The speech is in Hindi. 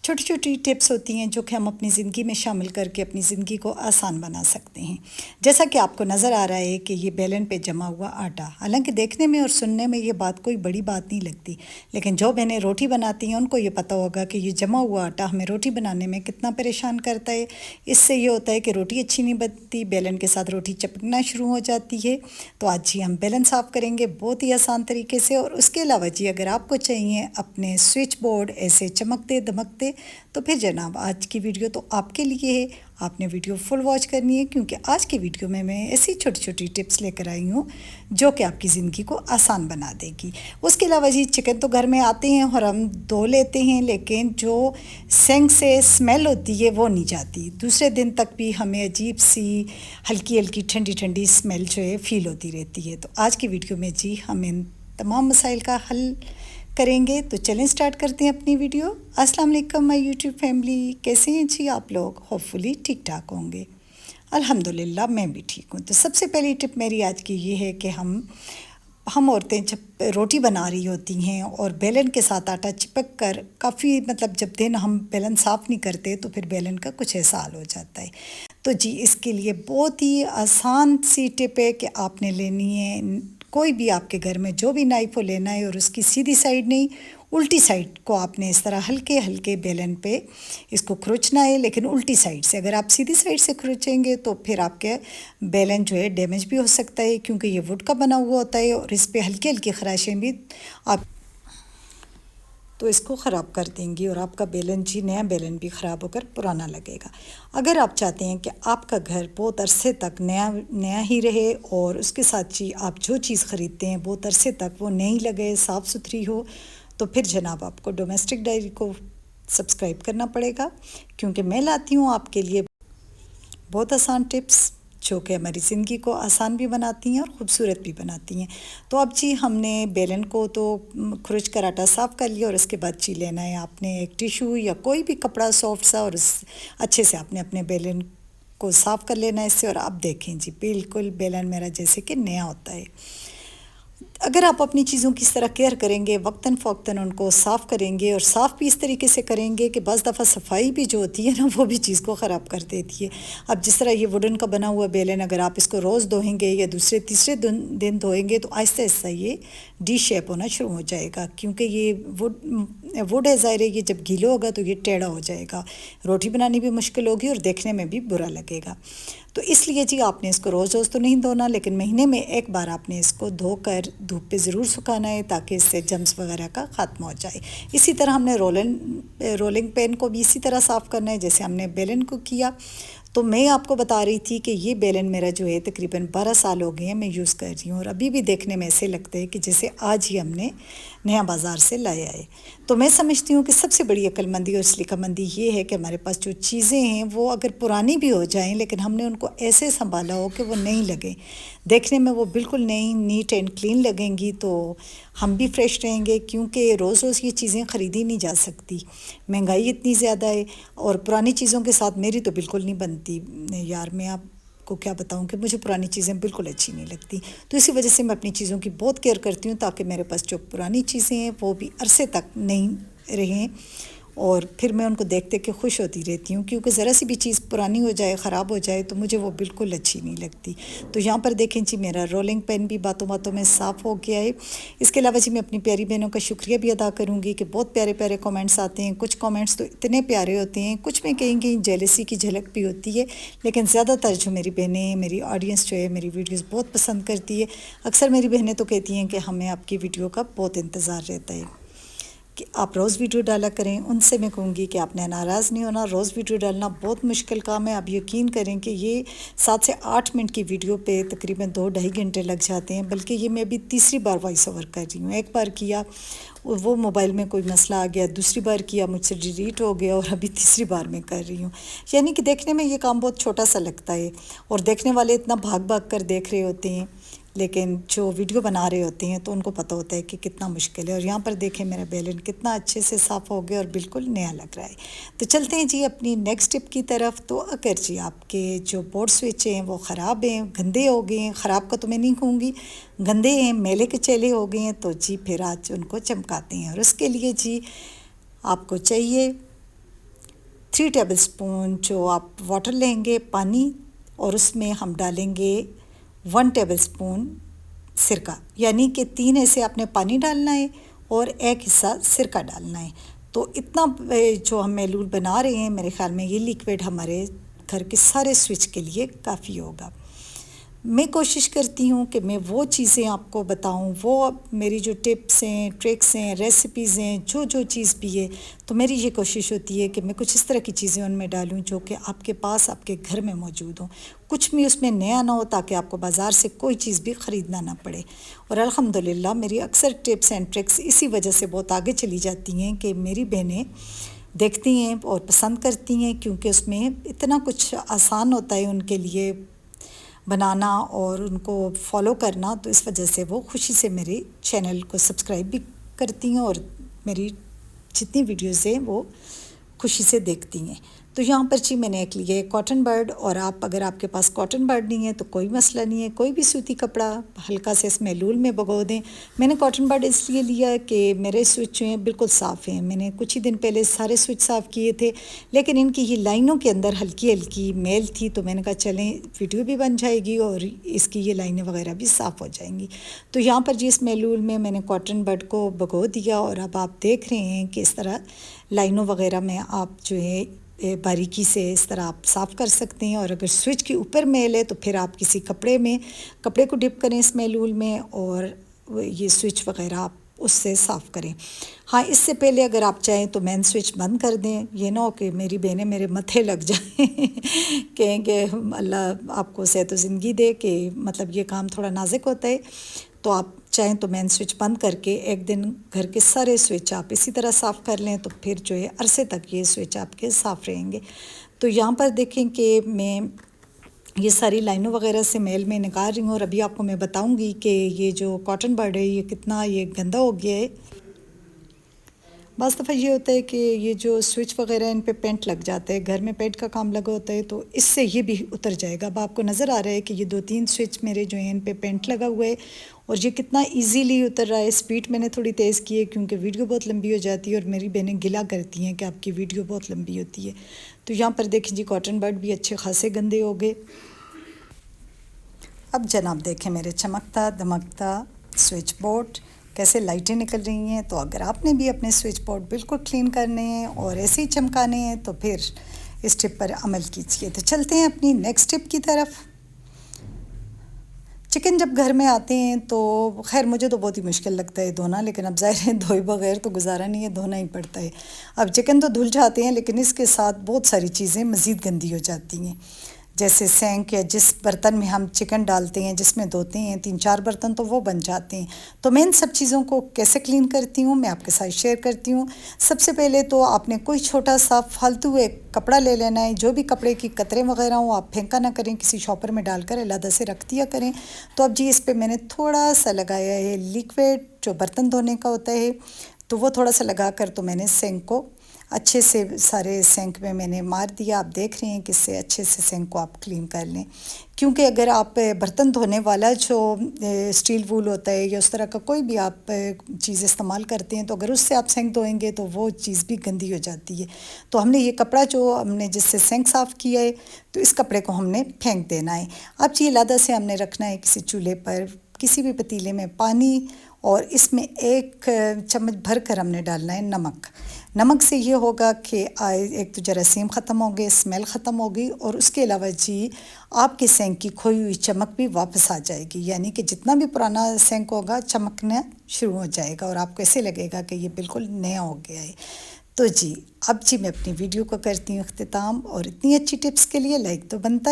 छोटी छोटी टिप्स होती हैं जो कि हम अपनी ज़िंदगी में शामिल करके अपनी ज़िंदगी को आसान बना सकते हैं। जैसा कि आपको नज़र आ रहा है कि ये बेलन पे जमा हुआ आटा, हालांकि देखने में और सुनने में ये बात कोई बड़ी बात नहीं लगती, लेकिन जो बहनें रोटी बनाती हैं उनको ये पता होगा कि ये जमा हुआ आटा हमें रोटी बनाने में कितना परेशान करता है। इससे ये होता है कि रोटी अच्छी नहीं बनती, बेलन के साथ रोटी चिपकना शुरू हो जाती है। तो आज जी हम बेलन साफ़ करेंगे बहुत ही आसान तरीके से। और उसके अलावा जी अगर आपको चाहिए अपने स्विच बोर्ड ऐसे चमकते दमकते, तो फिर जनाब आज की वीडियो तो आपके लिए है। आपने वीडियो फुल वॉच करनी है क्योंकि आज की वीडियो में मैं ऐसी छोटी छोटी टिप्स लेकर आई हूँ जो कि आपकी ज़िंदगी को आसान बना देगी। उसके अलावा जी चिकन तो घर में आते हैं और हम धो लेते हैं, लेकिन जो सेंक से स्मेल होती है वो नहीं जाती। दूसरे दिन तक भी हमें अजीब सी हल्की हल्की ठंडी ठंडी स्मेल जो है फ़ील होती रहती है। तो आज की वीडियो में जी हम इन तमाम मसाइल का हल करेंगे। तो चलें स्टार्ट करते हैं अपनी वीडियो। अस्सलाम वालेकुम माय यूट्यूब फैमिली, कैसे हैं जी आप लोग? होपफुली ठीक ठाक होंगे। अल्हम्दुलिल्लाह मैं भी ठीक हूँ। तो सबसे पहली टिप मेरी आज की ये है कि हम औरतें जब रोटी बना रही होती हैं और बेलन के साथ आटा चिपक कर काफ़ी जब दिन हम बेलन साफ़ नहीं करते तो फिर बेलन का कुछ ऐसा हाल हो जाता है। तो जी इसके लिए बहुत ही आसान सी टिप है कि आपने लेनी है, कोई भी आपके घर में जो भी नाइफ हो लेना है और उसकी सीधी साइड नहीं उल्टी साइड को आपने इस तरह हल्के हल्के बेलन पे इसको खरोचना है, लेकिन उल्टी साइड से। अगर आप सीधी साइड से खरोचेंगे तो फिर आपके बेलन जो है डैमेज भी हो सकता है क्योंकि ये वुड का बना हुआ होता है और इस पर हल्की हल्की खराशें भी आप तो इसको ख़राब कर देंगी और आपका बेलन जी नया बेलन भी ख़राब होकर पुराना लगेगा। अगर आप चाहते हैं कि आपका घर बहुत अरसे तक नया नया ही रहे और उसके साथ जी आप जो चीज़ ख़रीदते हैं बहुत अरसे तक वो नई लगे, साफ़ सुथरी हो, तो फिर जनाब आपको डोमेस्टिक डायरी को सब्सक्राइब करना पड़ेगा क्योंकि मैं लाती हूँ आपके लिए बहुत आसान टिप्स जो कि हमारी ज़िंदगी को आसान भी बनाती हैं और ख़ूबसूरत भी बनाती हैं। तो अब जी हमने बेलन को तो खुरच कर आटा साफ़ कर लिया और उसके बाद जी लेना है आपने एक टिशू या कोई भी कपड़ा सॉफ्ट सा और अच्छे से आपने अपने बेलन को साफ़ कर लेना है इससे। और आप देखें जी बिल्कुल बेलन मेरा जैसे कि नया होता है। अगर आप अपनी चीज़ों की इस तरह केयर करेंगे, वक्तन फ़ौक्तन उनको साफ़ करेंगे और साफ़ भी इस तरीके से करेंगे कि बस दफ़ा सफाई भी जो होती है ना वो भी चीज़ को ख़राब कर देती है। अब जिस तरह ये वुडन का बना हुआ बेलन अगर आप इसको रोज़ धोएंगे या दूसरे तीसरे दिन धोएंगे तो आहिस्ता आहिस्ता ये डी शेप होना शुरू हो जाएगा क्योंकि ये वुड है, ज़ाहिर है ये जब गीला होगा तो ये टेढ़ा हो जाएगा, रोटी बनानी भी मुश्किल होगी और देखने में भी बुरा लगेगा। तो इसलिए जी आपने इसको रोज़ रोज़ तो नहीं धोना, लेकिन महीने में एक बार आपने इसको धोकर धूप पे ज़रूर सुखाना है ताकि इससे जम्स वगैरह का ख़त्म हो जाए। इसी तरह हमने रोलिंग पेन को भी इसी तरह साफ़ करना है जैसे हमने बेलन को किया। तो मैं आपको बता रही थी कि ये बेलन मेरा जो है तकरीबन 12 साल हो गए हैं मैं यूज़ कर रही हूँ और अभी भी देखने में ऐसे लगते हैं कि जैसे आज ही हमने नया बाज़ार से लाया है। तो मैं समझती हूँ कि सबसे बड़ी अक्लमंदी और सलीकामंदी ये है कि हमारे पास जो चीज़ें हैं वो अगर पुरानी भी हो जाएं लेकिन हमने उनको ऐसे संभाला हो कि वो नई लगे, देखने में वो बिल्कुल नई नीट एंड क्लीन लगेंगी तो हम भी फ्रेश रहेंगे क्योंकि रोज़ रोज़ ये चीज़ें ख़रीदी नहीं जा सकती, महंगाई इतनी ज़्यादा है। और पुरानी चीज़ों के साथ मेरी तो बिल्कुल नहीं बनती यार, मैं आपको क्या बताऊं कि मुझे पुरानी चीज़ें बिल्कुल अच्छी नहीं लगती। तो इसी वजह से मैं अपनी चीज़ों की बहुत केयर करती हूँ ताकि मेरे पास जो पुरानी चीज़ें हैं वो भी अरसे तक नहीं रहें और फिर मैं उनको देख देख के खुश होती रहती हूँ क्योंकि ज़रा सी भी चीज़ पुरानी हो जाए, ख़राब हो जाए तो मुझे वो बिल्कुल अच्छी नहीं लगती। तो यहाँ पर देखें जी मेरा रोलिंग पेन भी बातों बातों में साफ़ हो गया है। इसके अलावा जी मैं अपनी प्यारी बहनों का शुक्रिया भी अदा करूँगी कि बहुत प्यारे प्यारे कमेंट्स आते हैं। कुछ कमेंट्स तो इतने प्यारे होते हैं, कुछ में कहीं कहीं जेलसी की झलक भी होती है, लेकिन ज़्यादातर जो मेरी बहनें, मेरी ऑडियंस जो है मेरी वीडियोज़ बहुत पसंद करती है। अक्सर मेरी बहनें तो कहती हैं कि हमें आपकी वीडियो का बहुत इंतज़ार रहता है कि आप रोज़ वीडियो डाला करें। उनसे मैं कहूँगी कि आपने नाराज़ नहीं होना, रोज़ वीडियो डालना बहुत मुश्किल काम है। आप यकीन करें कि ये 7 से 8 मिनट की वीडियो पे तकरीबन 2-2.5 घंटे लग जाते हैं, बल्कि ये मैं अभी तीसरी बार वॉइस ओवर कर रही हूँ। एक बार किया वो मोबाइल में कोई मसला आ गया, दूसरी बार किया मुझसे डिलीट हो गया और अभी तीसरी बार मैं कर रही हूँ। यानी कि देखने में ये काम बहुत छोटा सा लगता है और देखने वाले इतना भाग भाग कर देख रहे होते हैं, लेकिन जो वीडियो बना रहे होते हैं तो उनको पता होता है कि कितना मुश्किल है। और यहाँ पर देखें मेरा बेलन कितना अच्छे से साफ़ हो गया और बिल्कुल नया लग रहा है। तो चलते हैं जी अपनी नेक्स्ट टिप की तरफ। तो अगर जी आपके जो बोर्ड स्विच हैं वो ख़राब हैं, गंदे हो गए हैं, ख़राब का तो मैं नहीं कहूँगी, गंदे हैं, मैले के चेले हो गए हैं, तो जी फिर आज उनको चमकाते हैं। और उसके लिए जी आपको चाहिए 3 टेबलस्पून जो आप वाटर लेंगे पानी, और उसमें हम डालेंगे 1 टेबलस्पून सिरका, यानी कि 3 हिस्से आपने पानी डालना है और 1 हिस्सा सिरका डालना है। तो इतना जो हम मेलूल बना रहे हैं, मेरे ख़्याल में ये लिक्विड हमारे घर के सारे स्विच के लिए काफ़ी होगा। मैं कोशिश करती हूँ कि मैं वो चीज़ें आपको बताऊँ, वो मेरी जो टिप्स हैं, ट्रिक्स हैं, रेसिपीज़ हैं, जो चीज़ भी है, तो मेरी ये कोशिश होती है कि मैं कुछ इस तरह की चीज़ें उनमें डालूँ जो कि आपके पास आपके घर में मौजूद हों, कुछ भी उसमें नया ना हो, ताकि आपको बाज़ार से कोई चीज़ भी ख़रीदना ना पड़े। और अल्हम्दुलिल्लाह मेरी अक्सर टिप्स एंड ट्रिक्स इसी वजह से बहुत आगे चली जाती हैं कि मेरी बहनें देखती हैं और पसंद करती हैं, क्योंकि उसमें इतना कुछ आसान होता है उनके लिए बनाना और उनको फॉलो करना। तो इस वजह से वो खुशी से मेरे चैनल को सब्सक्राइब भी करती हैं और मेरी जितनी वीडियोज़ हैं वो खुशी से देखती हैं। तो यहाँ पर जी मैंने एक लिए कॉटन बर्ड, और आप अगर आपके पास कॉटन बर्ड नहीं है तो कोई मसला नहीं है, कोई भी सूती कपड़ा हल्का से इसमें लूल में भिगो दें। मैंने कॉटन बर्ड इसलिए लिया कि मेरे स्विच जो हैं बिल्कुल साफ़ हैं, मैंने कुछ ही दिन पहले सारे स्विच साफ़ किए थे, लेकिन इनकी ये लाइनों के अंदर हल्की हल्की मैल थी, तो मैंने कहा चलें वीडियो भी बन जाएगी और इसकी ये लाइनें वगैरह भी साफ़ हो जाएंगी। तो यहाँ पर जी इस मेलूल में मैंने कॉटन बर्ड को भिगो दिया, और अब आप देख रहे हैं कि इस तरह लाइनों वगैरह में आप जो है बारीकी से इस तरह आप साफ़ कर सकते हैं। और अगर स्विच के ऊपर मैल है तो फिर आप किसी कपड़े को डिप करें इस मेलूल में, और ये स्विच वगैरह आप उससे साफ़ करें। हाँ, इससे पहले अगर आप चाहें तो मेन स्विच बंद कर दें, ये ना हो कि मेरी बहनें मेरे मत्थे लग जाएं कहेंगे अल्लाह आपको सेहत ज़िंदगी दे, कि मतलब ये काम थोड़ा नाजुक होता है। तो आप चाहें तो मेन स्विच बंद करके एक दिन घर के सारे स्विच आप इसी तरह साफ़ कर लें, तो फिर जो है अरसे तक ये स्विच आपके साफ़ रहेंगे। तो यहाँ पर देखें कि मैं ये सारी लाइनों वगैरह से मेल में निकाल रही हूँ, और अभी आपको मैं बताऊँगी कि ये जो कॉटन बर्ड है ये कितना ये गंदा हो गया है। बस दफ़ा ये होता है कि ये जो स्विच वगैरह इन पे पेंट लग जाता है, घर में पेंट का काम लगा होता है, तो इससे ये भी उतर जाएगा। अब आपको नज़र आ रहा है कि ये 2-3 स्विच मेरे जो हैं इन पे पेंट लगा हुआ है, और ये कितना इजीली उतर रहा है। स्पीड मैंने थोड़ी तेज़ की है क्योंकि वीडियो बहुत लंबी हो जाती है, और मेरी बहनें गिला करती हैं कि आपकी वीडियो बहुत लंबी होती है। तो यहाँ पर देखें जी कॉटन बर्ड भी अच्छे खासे गंदे हो गए। अब जनाब देखें मेरे चमकता दमकता स्विच बोर्ड कैसे लाइटें निकल रही हैं। तो अगर आपने भी अपने स्विच बोर्ड बिल्कुल क्लीन करने हैं और ऐसे ही चमकाने हैं तो फिर इस टिप पर अमल कीजिए। तो चलते हैं अपनी नेक्स्ट टिप की तरफ। चिकन जब घर में आते हैं तो खैर मुझे तो बहुत ही मुश्किल लगता है धोना, लेकिन अब ज़ाहिर है धोए बगैर तो गुजारा नहीं है, धोना ही पड़ता है। अब चिकन तो धुल जाते हैं, लेकिन इसके साथ बहुत सारी चीज़ें मज़ीद गंदी हो जाती हैं, जैसे सैंक या जिस बर्तन में हम चिकन डालते हैं, जिसमें धोते हैं 3-4 बर्तन, तो वो बन जाते हैं। तो मैं इन सब चीज़ों को कैसे क्लीन करती हूँ मैं आपके साथ शेयर करती हूँ। सबसे पहले तो आपने कोई छोटा सा फालतू एक कपड़ा ले लेना है, जो भी कपड़े की कतरे वगैरह हो आप फेंका ना करें, किसी शॉपर में डालकर अलग से रख दिया करें। तो अब जी इस पर मैंने थोड़ा सा लगाया है लिक्विड जो बर्तन धोने का होता है, तो वो थोड़ा सा लगा कर तो मैंने सिंक को अच्छे से सारे सिंक में मैंने मार दिया। आप देख रहे हैं कि इससे अच्छे से सिंक को आप क्लीन कर लें, क्योंकि अगर आप बर्तन धोने वाला जो स्टील वूल होता है या उस तरह का कोई भी आप चीज़ इस्तेमाल करते हैं, तो अगर उससे आप सिंक धोएंगे तो वो चीज़ भी गंदी हो जाती है। तो हमने ये कपड़ा जो हमने जिससे सिंक साफ़ किया है, तो इस कपड़े को हमने फेंक देना है। अब ये अलग से हमने रखना है किसी चूल्हे पर, किसी भी पतीले में पानी, और इसमें 1 चम्मच भर कर हमने डालना है नमक। नमक से ये होगा कि एक तो जरासीम ख़त्म हो गए, स्मेल ख़त्म होगी, और उसके अलावा जी आपके सिंक की खोई हुई चमक भी वापस आ जाएगी, यानी कि जितना भी पुराना सिंक होगा चमकना शुरू हो जाएगा और आपको ऐसे लगेगा कि ये बिल्कुल नया हो गया है। तो जी अब जी मैं अपनी वीडियो को करती हूँ अख्तिताम, और इतनी अच्छी टिप्स के लिए लाइक तो बनता है।